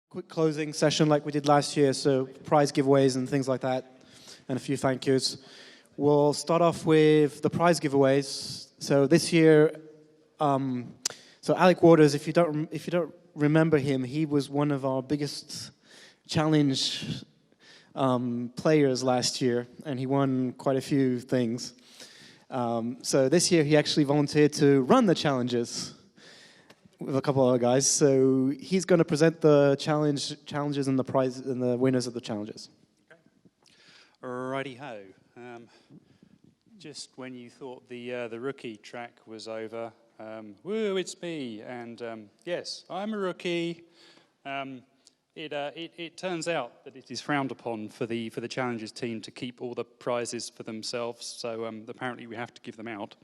quick closing session like we did last year, so prize giveaways and things like that, and a few thank yous. We'll start off with the prize giveaways. So this year, so Alec Waters, if you don't remember him, he was one of our biggest challenge players last year, and he won quite a few things. So this year he actually volunteered to run the challenges with a couple of other guys. So he's going to present the challenges and the prize and the winners of the challenges. Okay. Righty ho. Just when you thought the rookie track was over, woo, it's me, and yes, I'm a rookie. It turns out that it is frowned upon for the challenges team to keep all the prizes for themselves. So apparently we have to give them out.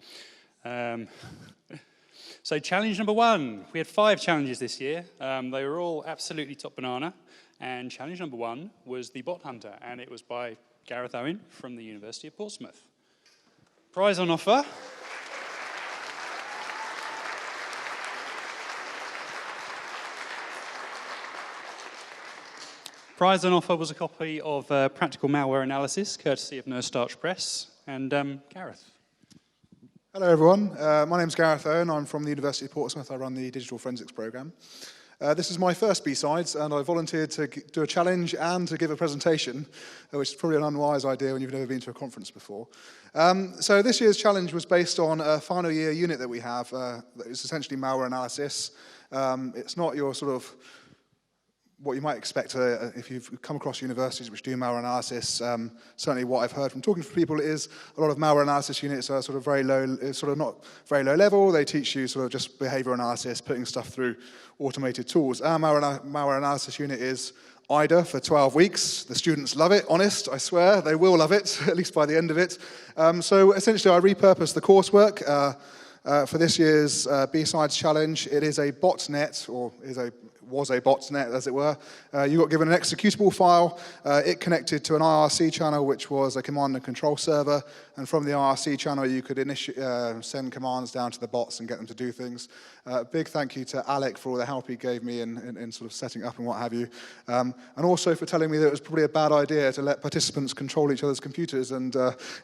So challenge number 1, we had 5 challenges this year. They were all absolutely top banana. And challenge number 1 was the Bot Hunter, and it was by Gareth Owen from the University of Portsmouth. Prize on offer. Prize on offer was a copy of Practical Malware Analysis, courtesy of No Starch Press. And Gareth. Hello everyone, my name's Gareth Owen, I'm from the University of Portsmouth, I run the Digital Forensics programme. This is my first BSides, and I volunteered to do a challenge and to give a presentation, which is probably an unwise idea when you've never been to a conference before. So this year's challenge was based on a final year unit that we have, that is essentially malware analysis. It's not your sort of what you might expect if you've come across universities which do malware analysis. Certainly what I've heard from talking to people is a lot of malware analysis units are sort of very low, sort of not very low level. They teach you sort of just behavior analysis, putting stuff through automated tools. Our malware analysis unit is IDA for 12 weeks. The students love it, honest, I swear. They will love it, at least by the end of it. So essentially I repurposed the coursework for this year's BSides challenge. It is a botnet, or was a botnet, as it were. You got given an executable file. It connected to an IRC channel, which was a command and control server. And from the IRC channel, you could send commands down to the bots and get them to do things. Big thank you to Alec for all the help he gave me in sort of setting up and what have you. And also for telling me that it was probably a bad idea to let participants control each other's computers and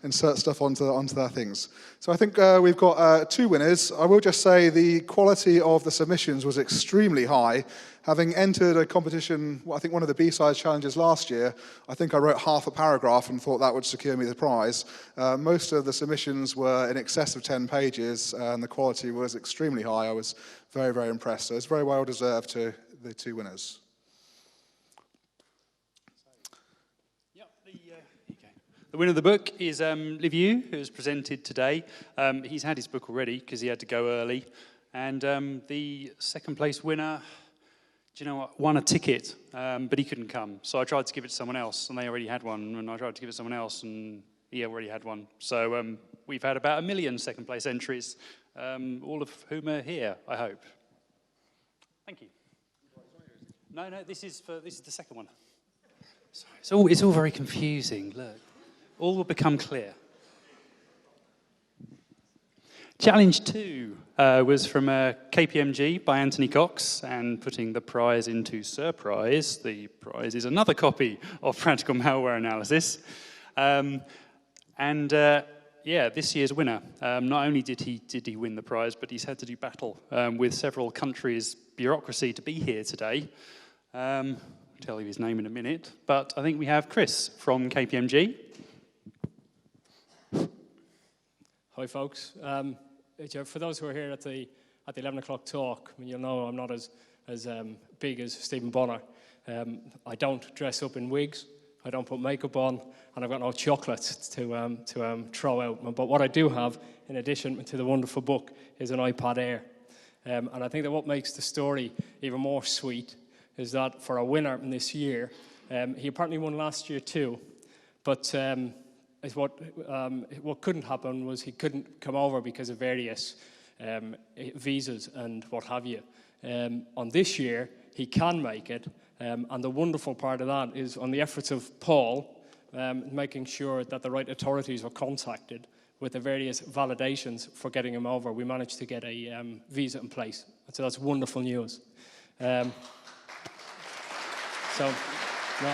insert stuff onto their things. So I think we've got 2 winners. I will just say the quality of the submissions was extremely high. Having entered a competition, well, I think one of the BSides challenges last year, I think I wrote half a paragraph and thought that would secure me the prize. Most of the submissions were in excess of 10 pages, and the quality was extremely high. I was very, very impressed. So it's very well deserved to the 2 winners. The winner of the book is Liv Yu, who's presented today. He's had his book already because he had to go early. And the second place winner, do you know what, won a ticket, but he couldn't come. So I tried to give it to someone else, and they already had one. And I tried to give it to someone else, and he already had one. So we've had about 1 million second place entries, all of whom are here, I hope. Thank you. No, this is the second one. Sorry, it's all very confusing. Look, all will become clear. Challenge 2 was from KPMG by Anthony Cox, and putting the prize into surprise, the prize is another copy of Practical Malware Analysis. Yeah, this year's winner, not only did he win the prize, but he's had to do battle with several countries' bureaucracy to be here today. I'll tell you his name in a minute, but I think we have Chris from KPMG. Hi, folks. For those who are here at the 11 o'clock talk, you'll know I'm not as big as Stephen Bonner. I don't dress up in wigs. I don't put makeup on, and I've got no chocolates to throw out. But what I do have, in addition to the wonderful book, is an iPad Air. And I think that what makes the story even more sweet is that for a winner in this year, he apparently won last year too, but what couldn't happen was he couldn't come over because of various visas and what have you. On this year, he can make it, and the wonderful part of that is on the efforts of Paul, making sure that the right authorities were contacted with the various validations for getting him over. We managed to get a visa in place, so that's wonderful news. So, no.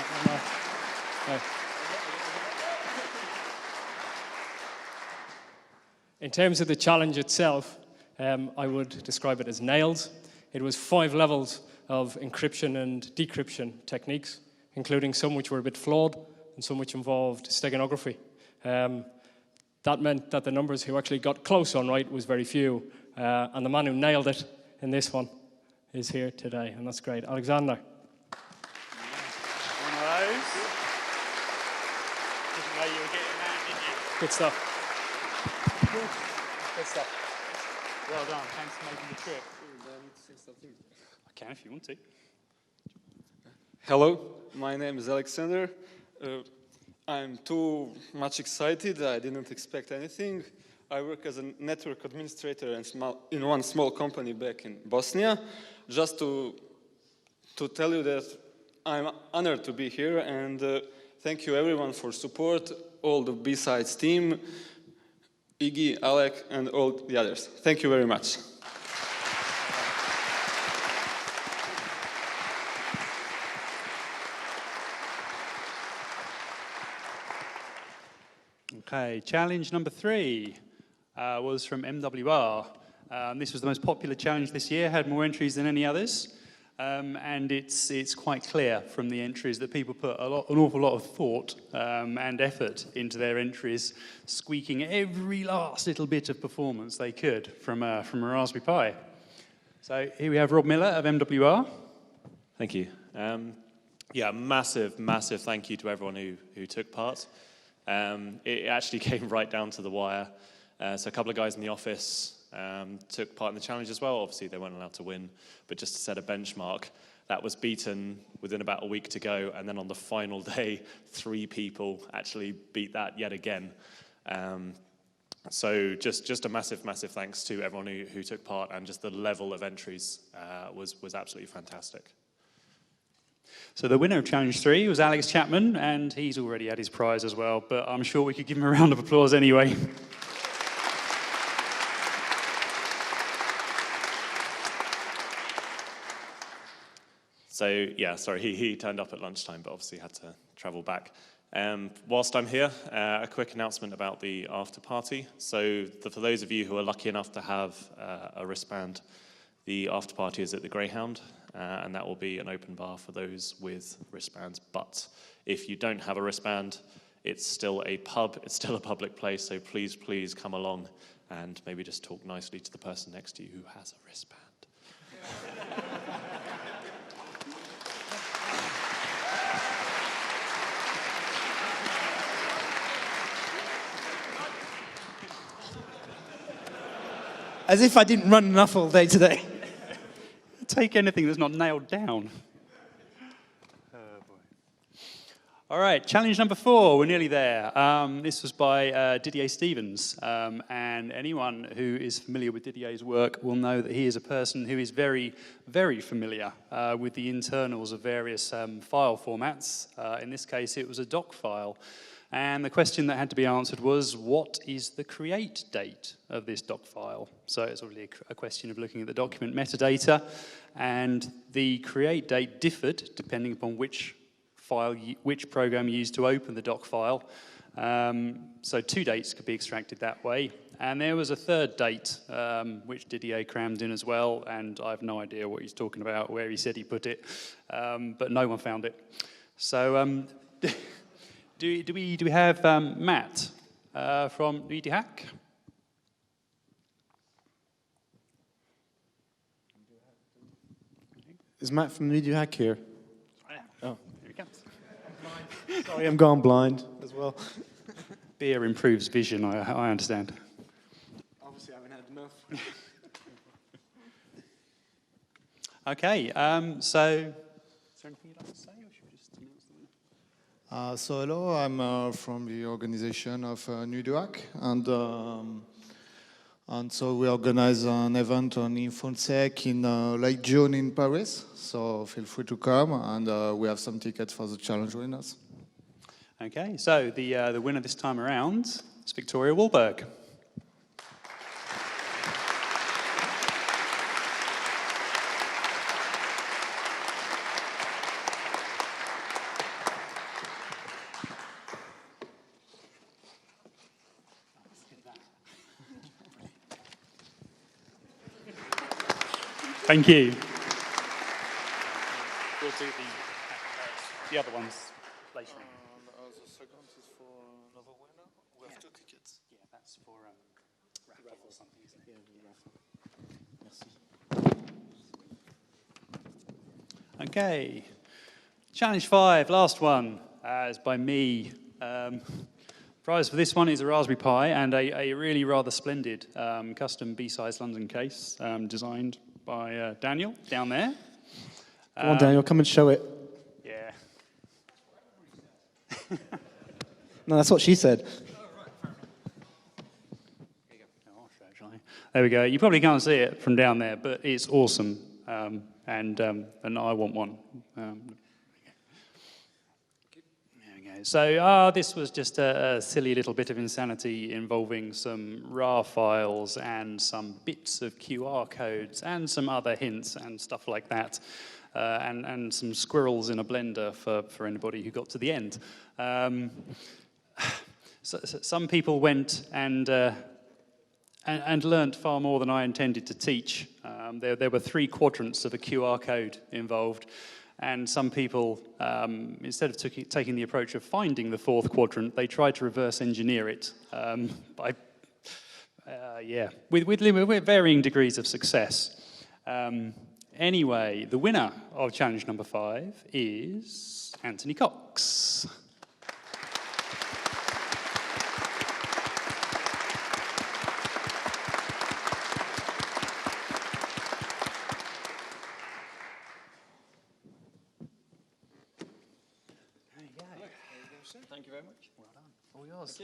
In terms of the challenge itself, I would describe it as nails. It was 5 levels of encryption and decryption techniques, including some which were a bit flawed and some which involved steganography. That meant that the numbers who actually got close on right was very few, and the man who nailed it in this one is here today, and that's great. Alexander. One of those. Didn't know you were getting that, did you? Good stuff. Good stuff. Well done. Thanks for making the trip. I can if you want to. Hello, my name is Alexander. I'm too much excited. I didn't expect anything. I work as a network administrator in one small company back in Bosnia. Just to tell you that I'm honored to be here, and thank you everyone for support, all the BSides team, Iggy, Alec, and all the others. Thank you very much. Okay, challenge number 3 was from MWR. This was the most popular challenge this year, had more entries than any others. And it's quite clear from the entries that people put an awful lot of thought and effort into their entries, squeaking every last little bit of performance they could from a Raspberry Pi. So here we have Rob Miller of MWR. Thank you. Yeah, massive thank you to everyone who took part. It actually came right down to the wire. So a couple of guys in the office took part in the challenge as well. Obviously, they weren't allowed to win, but just to set a benchmark, that was beaten within about a week to go. And then on the final day, 3 people actually beat that yet again. So just a massive thanks to everyone who took part, and just the level of entries was absolutely fantastic. So the winner of Challenge 3 was Alex Chapman, and he's already had his prize as well, but I'm sure we could give him a round of applause anyway. So yeah, sorry, he turned up at lunchtime, but obviously had to travel back. Whilst I'm here, a quick announcement about the after party. So for those of you who are lucky enough to have a wristband, the after party is at the Greyhound, and that will be an open bar for those with wristbands. But if you don't have a wristband, it's still a pub, it's still a public place, so please come along and maybe just talk nicely to the person next to you who has a wristband. As if I didn't run enough all day today. Take anything that's not nailed down. Oh, boy. All right, challenge number 4, we're nearly there. This was by Didier Stevens, and anyone who is familiar with Didier's work will know that he is a person who is very familiar with the internals of various file formats. In this case, it was a doc file. And the question that had to be answered was, what is the create date of this doc file? So it's obviously a question of looking at the document metadata, and the create date differed depending upon which program you used to open the doc file. So 2 dates could be extracted that way. And there was a 3rd date, which Didier crammed in as well, and I have no idea what he's talking about, where he said he put it, but no one found it. So do we have Matt from NudiHack? Is Matt from NudiHack here? Oh, here he comes. Sorry, I'm gone blind as well. Beer improves vision, I understand. Obviously, I haven't had enough. Okay, so is there anything you'd like to say, or should we just announce the winner? So hello, I'm from the organization of NudiHack, and so we organize an event on InfoSec in late June in Paris. So feel free to come, and we have some tickets for the challenge winners. Okay, so the winner this time around is Victoria Wahlberg. Thank you. We'll do the other ones later. The second is for another winner. We have 2 tickets. Yeah, that's for raffle or something, isn't it? Merci. Okay. Challenge 5, last one, is by me. Prize for this one is a Raspberry Pi and a really rather splendid custom BSides.London case designed by Daniel down there. Come on, Daniel, come and show it. Yeah. No, that's what she said. There we go. You probably can't see it from down there, but it's awesome, and I want one. There we go. So this was just a silly little bit of insanity involving some RAR files and some bits of QR codes and some other hints and stuff like that. And some squirrels in a blender for anybody who got to the end. So some people went and learnt far more than I intended to teach. There were 3 quadrants of a QR code involved, and some people, instead of taking the approach of finding the 4th quadrant, they tried to reverse engineer it with varying degrees of success. Anyway, the winner of challenge number 5 is Anthony Cox. There you go. Thank you very much. Well done. All yours.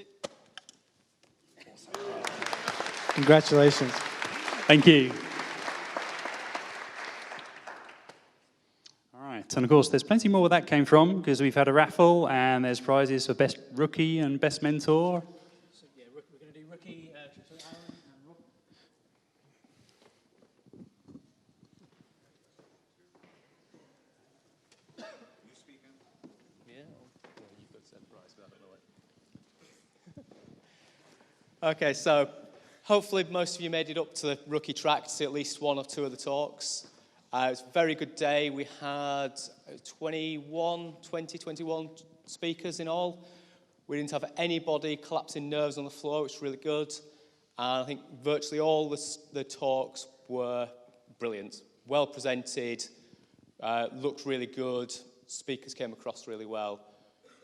Congratulations. Thank you. And of course, there's plenty more where that came from, because we've had a raffle, and there's prizes for best rookie and best mentor. So, yeah, we're going to do rookie, Aaron and Rob. You speaking? Yeah. Well, you could set the price without it. Okay, so hopefully most of you made it up to the rookie track to see at least 1 or 2 of the talks. It was a very good day. We had 21 speakers in all. We didn't have anybody collapsing nerves on the floor, which was really good. And I think virtually all the talks were brilliant. Well presented, looked really good. Speakers came across really well.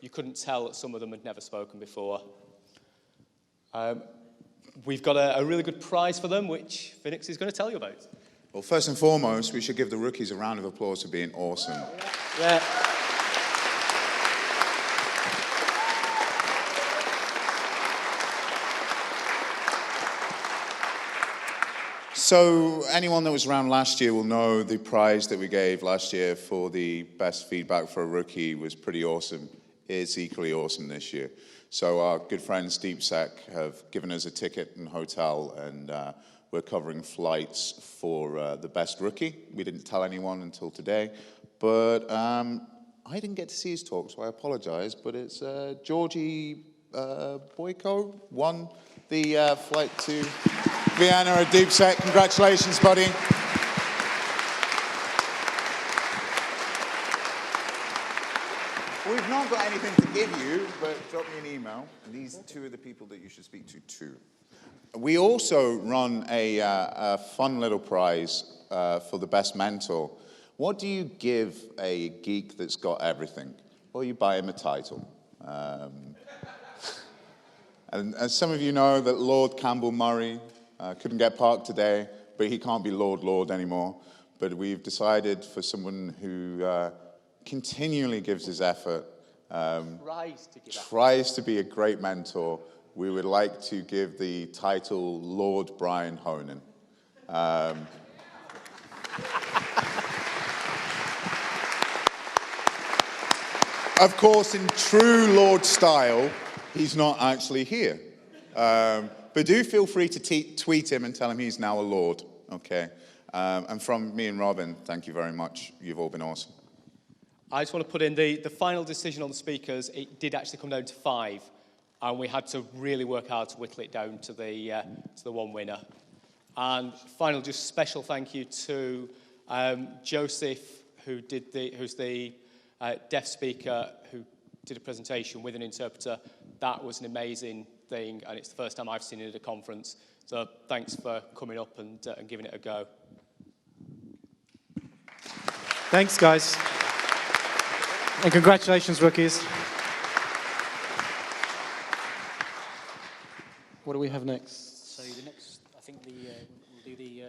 You couldn't tell that some of them had never spoken before. We've got a really good prize for them, which Phoenix is going to tell you about. Well, first and foremost, we should give the rookies a round of applause for being awesome. Yeah. So anyone that was around last year will know the prize that we gave last year for the best feedback for a rookie was pretty awesome. It's equally awesome this year. So our good friends DeepSec have given us a ticket and hotel, and we're covering flights for the best rookie. We didn't tell anyone until today, but I didn't get to see his talk, so I apologize, but it's Georgie Boyko won the flight to Vienna at DeepSec. Congratulations, buddy. We've not got anything to give you, but drop me an email. And these 2 are the people that you should speak to too. We also run a fun little prize for the best mentor. What do you give a geek that's got everything? Well, you buy him a title. And as some of you know, that Lord Campbell Murray couldn't get parked today, but he can't be Lord anymore. But we've decided for someone who continually gives his effort, tries to be a great mentor, we would like to give the title Lord Brian Honan. Of course, in true Lord style, he's not actually here. But do feel free to tweet him and tell him he's now a Lord, okay? And from me and Robin, thank you very much. You've all been awesome. I just want to put in the final decision on the speakers. It did actually come down to 5, and we had to really work hard to whittle it down to the 1 winner. And final, just special thank you to Joseph, who's the deaf speaker who did a presentation with an interpreter, that was an amazing thing, and it's the first time I've seen it at a conference. So thanks for coming up and giving it a go. Thanks, guys. And congratulations, rookies. What do we have next? So the next, I think we'll do the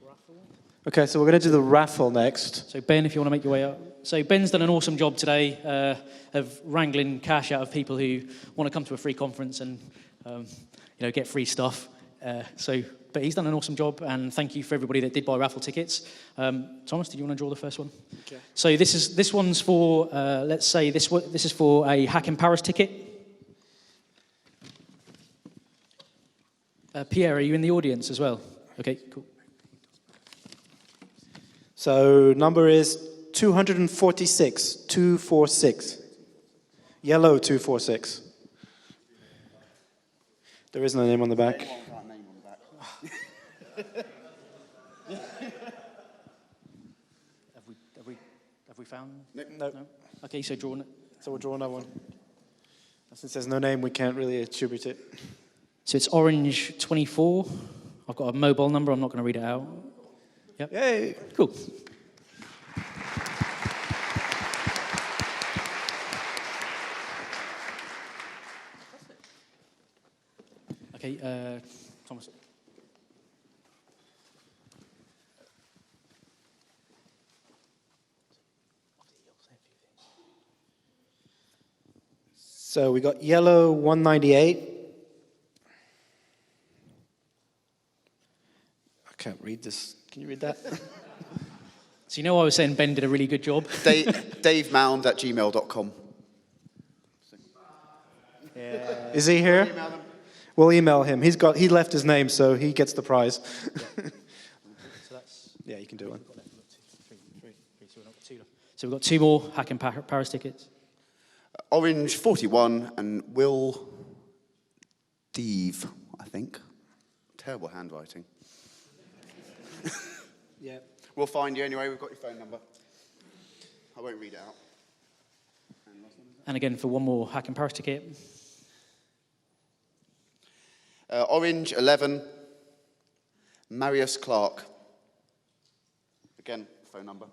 raffle. Okay, so we're going to do the raffle next. So Ben, if you want to make your way up. So Ben's done an awesome job today of wrangling cash out of people who want to come to a free conference and get free stuff. But he's done an awesome job, and thank you for everybody that did buy raffle tickets. Thomas, did you want to draw the first one? Okay. So this one's for let's say this is for a Hack in Paris ticket. Pierre, are you in the audience as well? Okay, cool. So number is 246, 246. Yellow 246. There is no name on the back. Have we found? No. Okay, so draw it. So we'll draw another one. Since there's no name, we can't really attribute it. So it's orange 24. I've got a mobile number. I'm not going to read it out. Yep. Yay! Cool. Okay, Thomas. So we got yellow 198. I can't read this. Can you read that? So I was saying Ben did a really good job. DaveMound@gmail.com. Yeah. Is he here? We'll email him. He left his name, so he gets the prize. Yeah, you can do one. So we've got two more Hack in Paris tickets. Orange 41 and Will Deeve, I think. Terrible handwriting. Yeah. We'll find you anyway. We've got your phone number. I won't read it out. And again, for one more Hack in Paris ticket. Orange 11, Marius Clark. Again, phone number.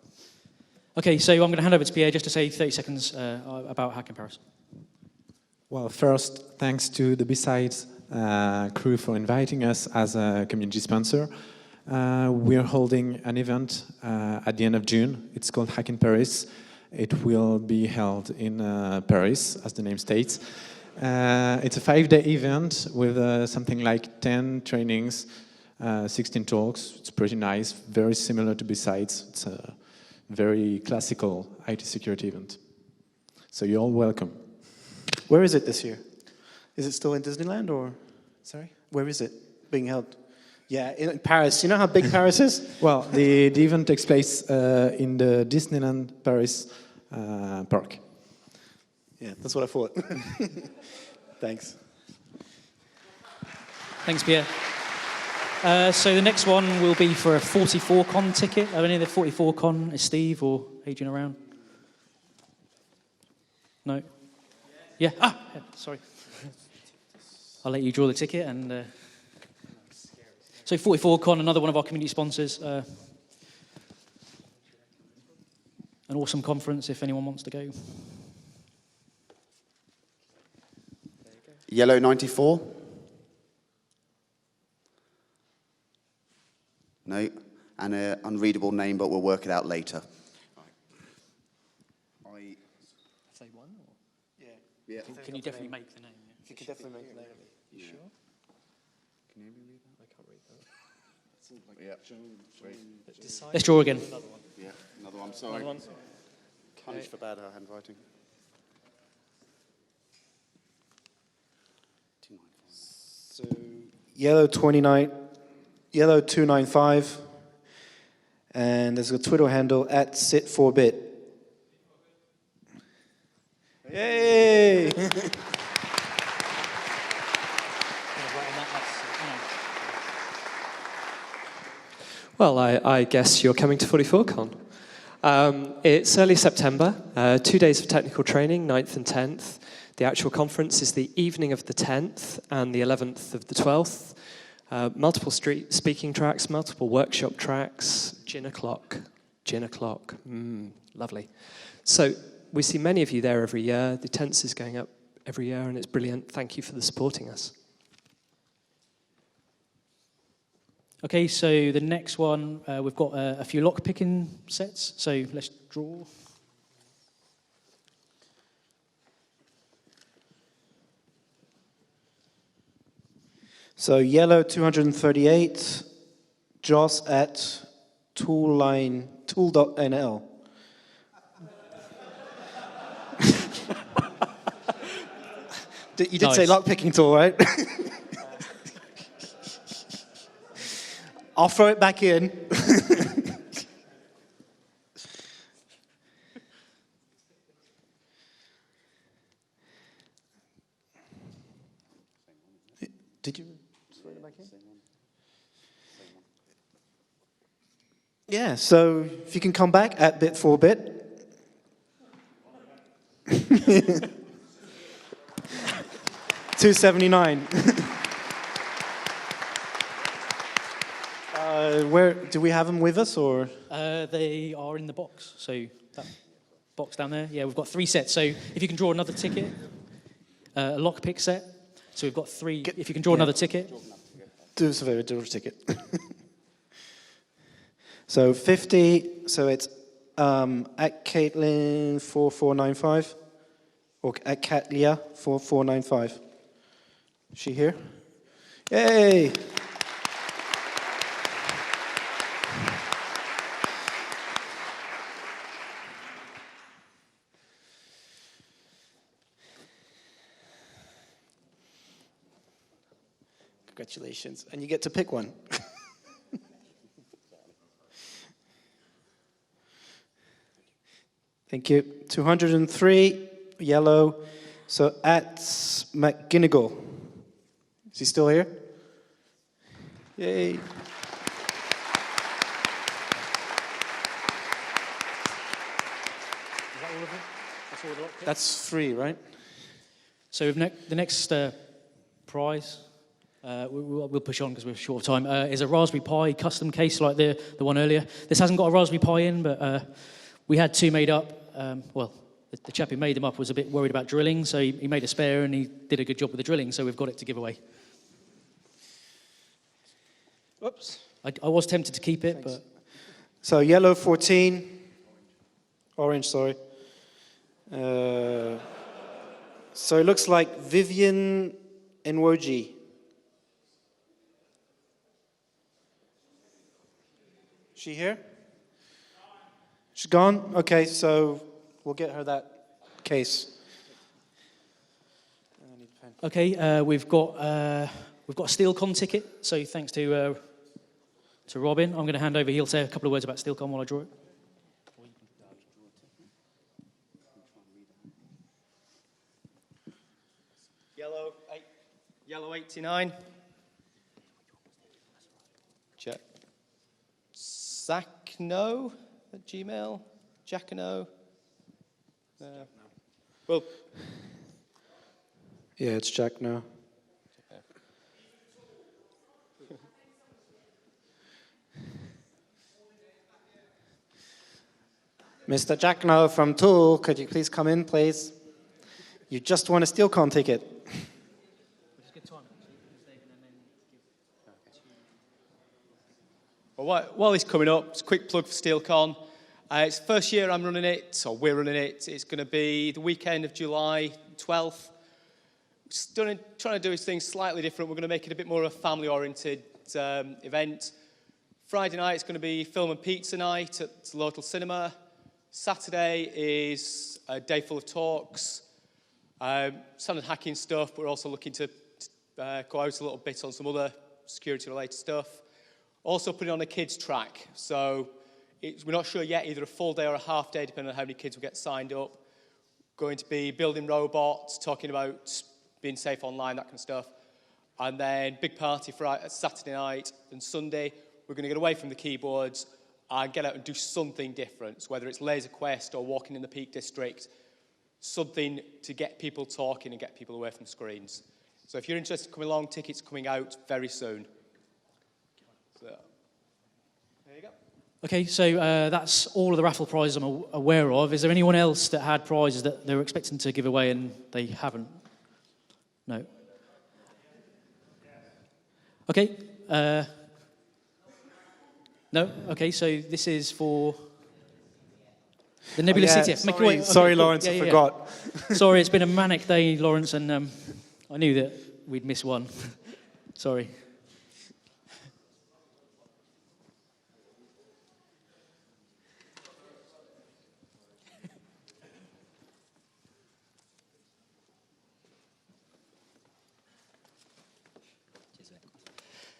Okay, so I'm going to hand over to Pierre just to say 30 seconds about Hack in Paris. Well, first, thanks to the BSides crew for inviting us as a community sponsor. We're holding an event at the end of June. It's called Hack in Paris. It will be held in Paris, as the name states. It's a 5-day event with something like 10 trainings, 16 talks. It's pretty nice, very similar to BSides. It's a very classical IT security event. So you're all welcome. Where is it this year? Is it still in Disneyland or? Sorry? Where is it being held? Yeah, in Paris. You know how big Paris is? Well, the event takes place in the Disneyland Paris park. Yeah, that's what I thought. Thanks. Thanks, Pierre. So the next one will be for a 44Con ticket. Are any of the 44Con? Is Steve or Adrian around? No? Yeah? Yeah, sorry. I'll let you draw the ticket. And so 44Con, another one of our community sponsors. An awesome conference if anyone wants to go. Yellow 94. No, and an unreadable name, but we'll work it out later. Say one? Or? Yeah. Can you definitely make the name? Yeah? You can definitely make the name. You sure? Can you read that? I can't read that. Yeah. Let's draw again. Yeah, another one. Sorry. Another one. Punished for bad handwriting. So yellow 29, yellow 295, and there's a Twitter handle at sit4bit. Yay! Well, I guess you're coming to 44Con. It's early September, 2 days of technical training, 9th and 10th. The actual conference is the evening of the 10th and the 11th of the 12th. Multiple street speaking tracks, multiple workshop tracks, gin o'clock, lovely. So we see many of you there every year. The attendance is going up every year and it's brilliant. Thank you for the supporting us. Okay, so the next one, we've got a few lock-picking sets, so let's draw. So yellow 238, Joss at tool.nl. You did say lock-picking tool, right? I'll throw it back in. Did you throw it back in? Yeah, so if you can come back at bit for bit. 279. Where do we have them with us, or? They are in the box. So that box down there. Yeah, we've got 3 sets. So if you can draw another ticket, a lockpick set. So we've got 3. If you can draw another ticket. Do us a favor, draw a ticket. So 50. So it's at Caitlin 4495, or at Catlia 4495. Is she here? Yay! Congratulations. And you get to pick one. Thank you. 203, yellow. So at McGinnigal. Is he still here? Yay. That's 3, right? So the next prize, we'll push on because we're short of time, is a Raspberry Pi custom case like the one earlier. This hasn't got a Raspberry Pi in, but we had 2 made up. The chap who made them up was a bit worried about drilling, so he made a spare and he did a good job with the drilling, so we've got it to give away. Whoops. I was tempted to keep it, but... So yellow 14, orange, sorry. So it looks like Vivian Nwoji. She here? She's gone? Okay, so we'll get her that case. Okay, we've got a SteelCon ticket, so thanks to Robin. I'm going to hand over. He'll say a couple of words about SteelCon while I draw it. Yellow 89. Check. Zachno at Gmail. Jackano. Well. Yeah, it's Jack now. Mr. Jackno from Tool, could you please come in, please? You just won a SteelCon ticket. Well, while he's coming up, it's a quick plug for SteelCon. It's the first year I'm running it, or we're running it. It's going to be the weekend of July 12th. Trying to do things slightly different. We're going to make it a bit more of a family-oriented event. Friday night it's going to be film and pizza night at the local cinema. Saturday is a day full of talks, standard hacking stuff. We're also looking to go out a little bit on some other security-related stuff. Also putting on a kids track. So we're not sure yet, either a full day or a half day, depending on how many kids will get signed up. Going to be building robots, talking about being safe online, that kind of stuff. And then big party for Saturday night and Sunday. we're going to get away from the keyboards and get out and do something different. So whether it's Laser Quest or walking in the Peak District, something to get people talking and get people away from screens. So if you're interested in coming along, tickets coming out very soon. So, there you go. Okay, so that's all of the raffle prizes I'm aware of. Is there anyone else that had prizes that they were expecting to give away and they haven't? No. Okay. No? Okay, so this is for the Nebula CTF. Sorry, Lawrence, I forgot. Sorry, it's been a manic day, Lawrence, and I knew that we'd miss one. Sorry.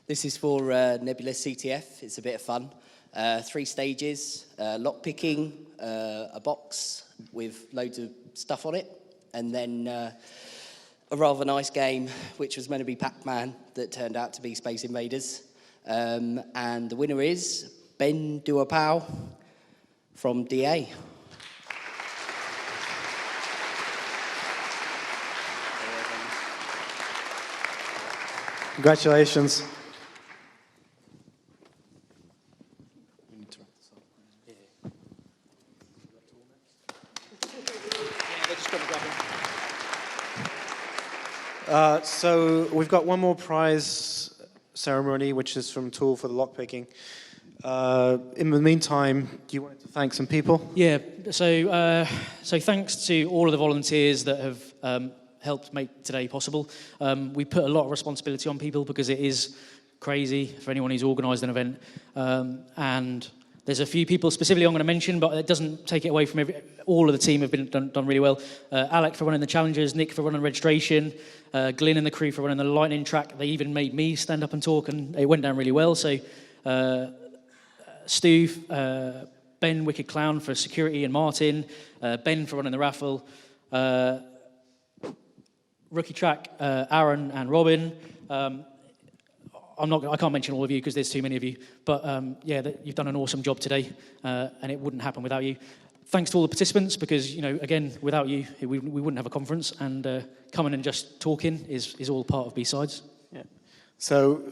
This is for Nebula CTF. It's a bit of fun. 3 stages, lock picking, a box with loads of stuff on it, and then a rather nice game, which was meant to be Pac-Man, that turned out to be Space Invaders. And the winner is Ben Duapau from DA. Congratulations. So we've got one more prize ceremony, which is from Tool for the lockpicking. In the meantime, do you want to thank some people? Yeah, so thanks to all of the volunteers that have helped make today possible. We put a lot of responsibility on people because it is crazy for anyone who's organised an event. And there's a few people specifically I'm going to mention, but it doesn't take it away from all of the team have been done really well. Alec for running the challenges, Nick for running registration, Glyn and the crew for running the lightning track. They even made me stand up and talk, and it went down really well. So Stu, Ben Wicked Clown for security, and Martin, Ben for running the raffle, Rookie Track, Aaron and Robin. I can't mention all of you because there's too many of you, but you've done an awesome job today, and it wouldn't happen without you. Thanks to all the participants, because again, without you, we wouldn't have a conference, and coming and just talking is all part of BSides. Yeah. So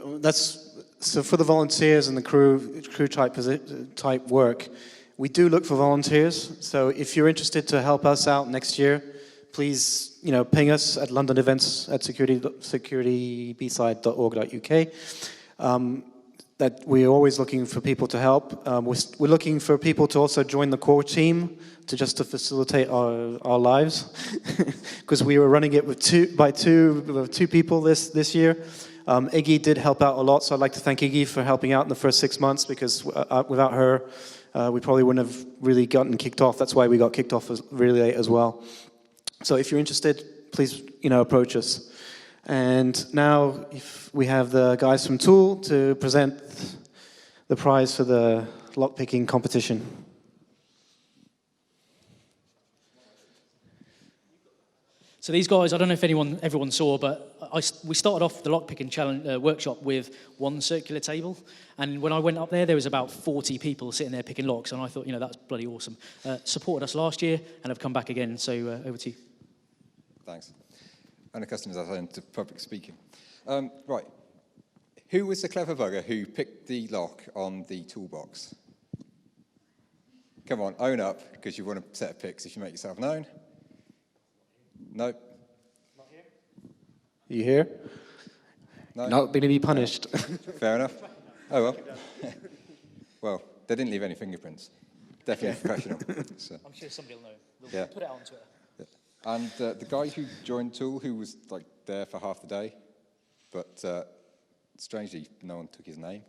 for the volunteers and the crew type work, we do look for volunteers. So if you're interested to help us out next year, please ping us at London events at securitybside.org.uk. That we're always looking for people to help. We're looking for people to also join the core team to facilitate our lives, because we were running it with two people this year. Iggy did help out a lot, so I'd like to thank Iggy for helping out in the first 6 months, because without her, we probably wouldn't have really gotten kicked off. That's why we got kicked off really late as well. So if you're interested, please approach us. And now if we have the guys from Tool to present the prize for the lockpicking competition. So these guys, I don't know if everyone saw, but we started off the lockpicking challenge workshop with one circular table, and when I went up there was about 40 people sitting there picking locks, and I thought, that's bloody awesome. Supported us last year and have come back again. So over to you. Thanks. Unaccustomed as I am to public speaking. Right. Who was the clever bugger who picked the lock on the toolbox? Come on, own up, because you want a set of picks if you make yourself known. No. Not here. You here? No. Not going to be punished. Fair enough. Oh well. Well, they didn't leave any fingerprints. Definitely professional. So. I'm sure somebody will know. Yeah. Put it on Twitter. And the guy who joined Tool, who was there for half the day, but strangely no one took his name.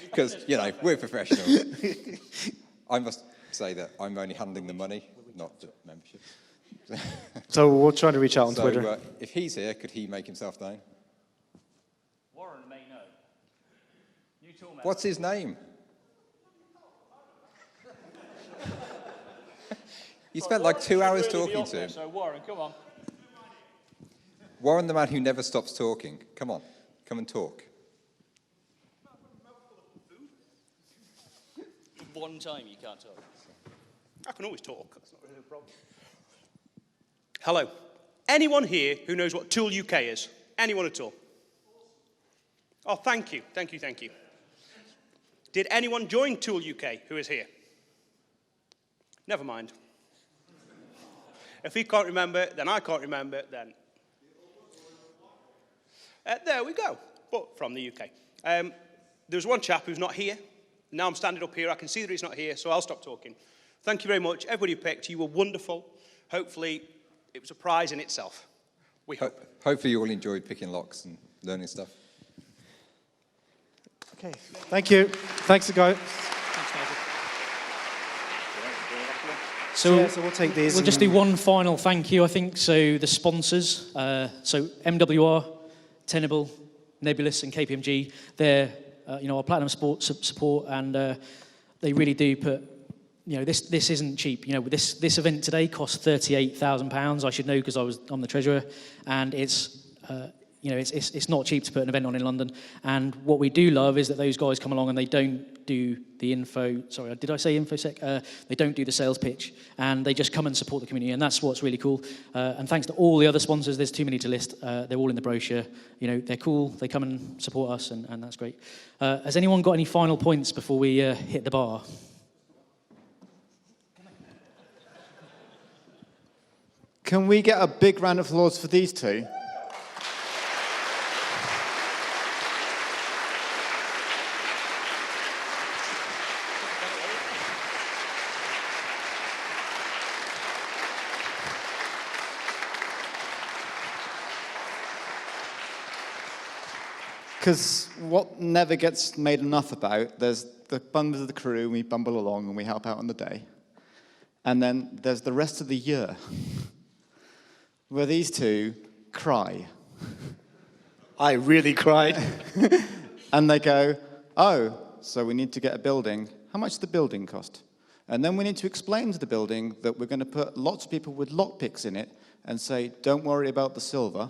Because, we're professionals. I must say that I'm only handling the money, not the membership. So we'll try to reach out on Twitter. If he's here, could he make himself known? Warren may know. New Tool member. What's his name? You spent 2 hours talking to him. So Warren, come on. Warren, the man who never stops talking. Come on, come and talk. one time you can't talk. I can always talk. That's not really a problem. Hello. Anyone here who knows what Tool UK is? Anyone at all? Oh, thank you. Thank you, thank you. Did anyone join Tool UK who is here? Never mind. If he can't remember it, then I can't remember it, then. There we go, but from the UK. There's one chap who's not here. Now I'm standing up here, I can see that he's not here, so I'll stop talking. Thank you very much. Everybody who picked, you were wonderful. Hopefully, it was a prize in itself. We hope. Hopefully you all enjoyed picking locks and learning stuff. Okay, thank you. Thanks, guys. So, so we'll take these. We'll just do one final thank you, I think. So the sponsors, so MWR, Tenable, Nebulous, and KPMG, they're our platinum support, and they really do put. This isn't cheap. This event today cost £38,000. I should know because I'm the treasurer, and it's not cheap to put an event on in London. And what we do love is that those guys come along and they don't do the info. Sorry, did I say infosec? They don't do the sales pitch, and they just come and support the community, and that's what's really cool. And thanks to all the other sponsors, there's too many to list. They're all in the brochure. They're cool. They come and support us, and that's great. Has anyone got any final points before we hit the bar? Can we get a big round of applause for these two? Because what never gets made enough about, there's the members of the crew, and we bumble along and we help out on the day. And then there's the rest of the year, where these two cry. I really cried. And they go, oh, so we need to get a building. How much does the building cost? And then we need to explain to the building that we're going to put lots of people with lockpicks in it and say, don't worry about the silver.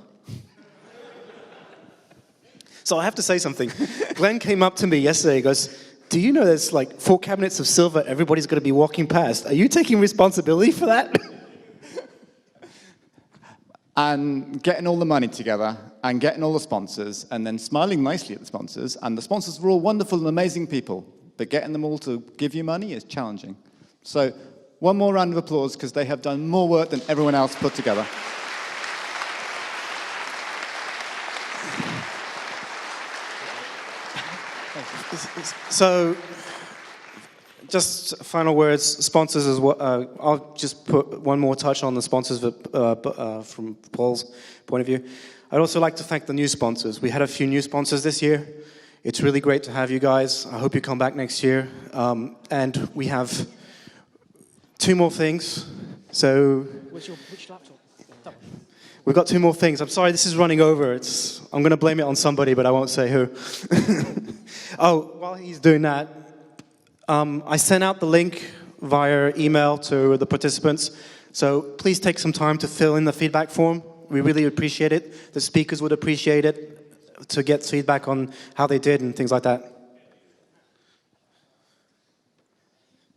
So I have to say something. Glenn came up to me yesterday, he goes, do you know there's like 4 cabinets of silver everybody's going to be walking past? Are you taking responsibility for that? And getting all the money together, and getting all the sponsors, and then smiling nicely at the sponsors, and the sponsors were all wonderful and amazing people, but getting them all to give you money is challenging. So one more round of applause, because they have done more work than everyone else put together. So, just final words, sponsors as well. I'll just put one more touch on the sponsors from Paul's point of view. I'd also like to thank the new sponsors. We had a few new sponsors this year. It's really great to have you guys. I hope you come back next year. And we have 2 more things. So, Which laptop? we've got 2 more things. I'm sorry, this is running over. I'm going to blame it on somebody, but I won't say who. Oh, while he's doing that, I sent out the link via email to the participants. So please take some time to fill in the feedback form. We really appreciate it. The speakers would appreciate it to get feedback on how they did and things like that.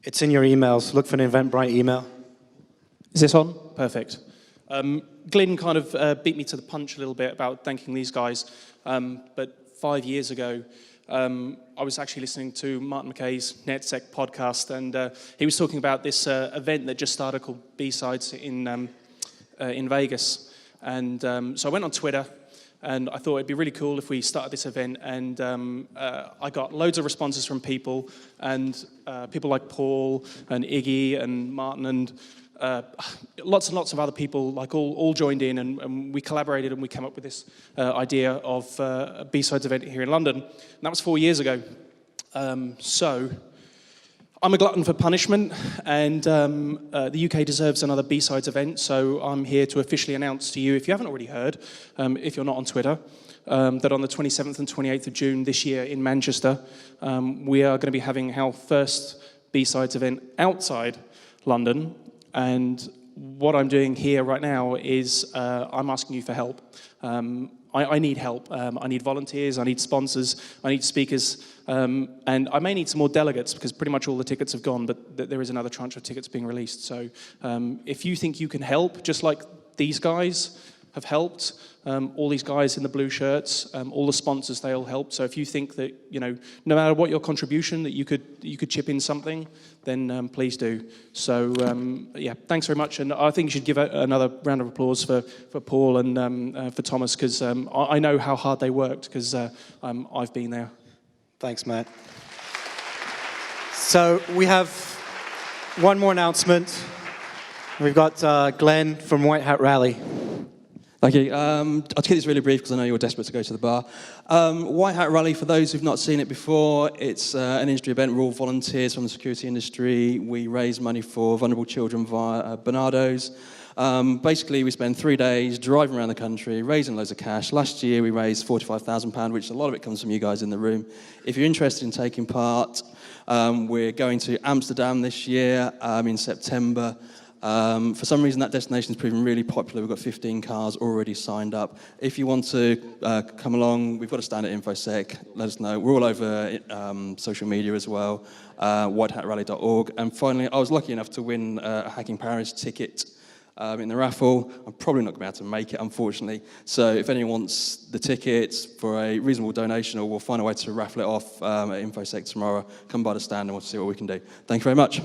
It's in your emails. Look for an Eventbrite email. Is this on? Perfect. Glyn kind of beat me to the punch a little bit about thanking these guys. But 5 years ago, I was actually listening to Martin McKay's NetSec podcast, and he was talking about this event that just started called BSides in Vegas. And so I went on Twitter, and I thought it'd be really cool if we started this event. And I got loads of responses from people, and people like Paul and Iggy and Martin and lots and lots of other people like all joined in, and we collaborated, and we came up with this idea of a BSides event here in London. And that was 4 years ago. So I'm a glutton for punishment, and the UK deserves another BSides event, so I'm here to officially announce to you, if you haven't already heard, if you're not on Twitter, that on the 27th and 28th of June this year in Manchester, we are going to be having our first BSides event outside London. And what I'm doing here right now is I'm asking you for help. I need help. I need volunteers, I need sponsors, I need speakers, and I may need some more delegates because pretty much all the tickets have gone, but there is another tranche of tickets being released. So if you think you can help, just like these guys have helped, all these guys in the blue shirts, all the sponsors, they all helped. So if you think that, no matter what your contribution, that you could chip in something, then please do. So yeah, thanks very much. And I think you should give another round of applause for Paul and for Thomas, because I know how hard they worked, because I've been there. Thanks, Matt. So we have one more announcement. We've got Glenn from White Hat Rally. Thank you. I'll keep this really brief because I know you're desperate to go to the bar. White Hat Rally, for those who've not seen it before, it's an industry event. We're all volunteers from the security industry. We raise money for vulnerable children via Bernardo's. Basically, we spend 3 days driving around the country, raising loads of cash. Last year, we raised £45,000, which a lot of it comes from you guys in the room. If you're interested in taking part, we're going to Amsterdam this year in September. For some reason, that destination has proven really popular. We've got 15 cars already signed up. If you want to come along, we've got a stand at InfoSec. Let us know. We're all over social media as well, whitehatrally.org. And finally, I was lucky enough to win a Hacking Paris ticket in the raffle. I'm probably not going to be able to make it, unfortunately. So if anyone wants the tickets for a reasonable donation, or we'll find a way to raffle it off at InfoSec tomorrow, come by the stand and we'll see what we can do. Thank you very much.